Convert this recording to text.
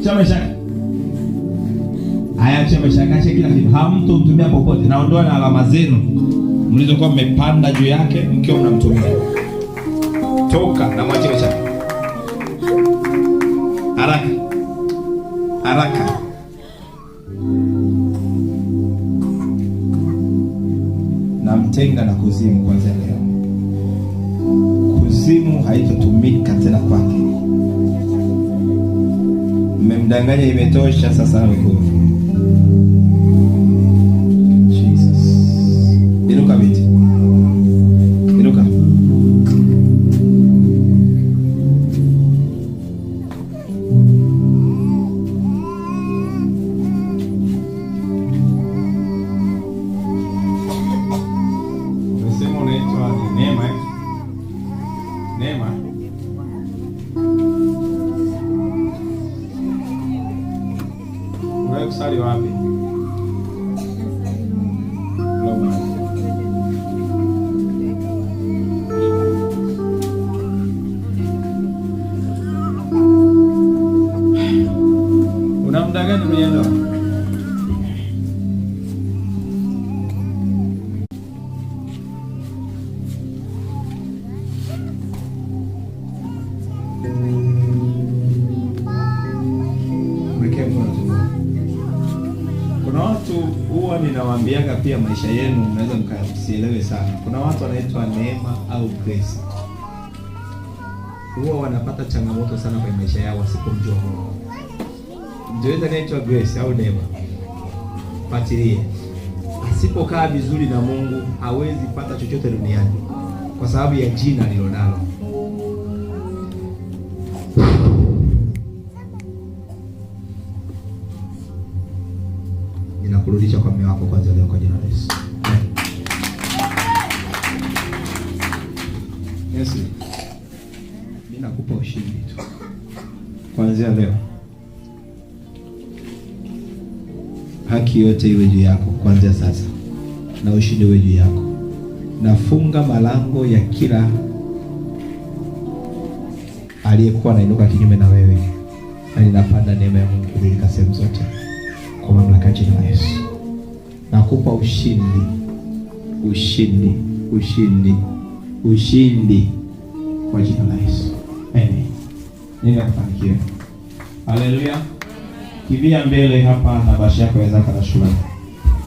cha maisha yake. Haya, cha maisha yake kila kitu. Hamtomtumia popote. Naondoa na alama zenu mlizokuwa mmepanda juu yake mkiwa mnamtumia. Toka na mwache maisha yake. Haraka. Haraka. Namtenga na kuzimu kwanza leo. Kuzimu haitotumika tena kwake. Mmemdanganya, imetosha sasa huko. Jesus. Inuka biti. Inuka. Unasema unaitwa Neema, eh? Neema. Wewe kusali wapi? Roma. Una muda gani umeenda? Kuna watu huwa ninawaambiaga pia maisha yenu mnaweza mkasielewe sana. Kuna watu wanaitwa Neema au Grace. Huwa wanapata changamoto sana kwa maisha yao wasipomjua Mungu. Ndio anaitwa Grace au Neema. Fuatilie. Asipokaa vizuri na Mungu hawezi pata chochote duniani kwa sababu ya jina alilonalo. Ninakurudisha kwa mume wako kwanza leo kwa jina la Yesu. Yesu, mimi nakupa ushindi tu. Kuanzia leo haki yote iwe juu yako kuanzia sasa, na ushindi uwe juu yako. Nafunga malango ya kila aliyekuwa anainuka kinyume na wewe, na ninapanda neema ya Mungu kubilika sehemu zote kwa mamlaka ya jina la Yesu. Nakupa ushindi, ushindi, ushindi, ushindi kwa jina la Yesu. Amen. Nenda kufanikiwa. Haleluya. Kibia mbele hapa na bashi yako ya zaka na shukrani.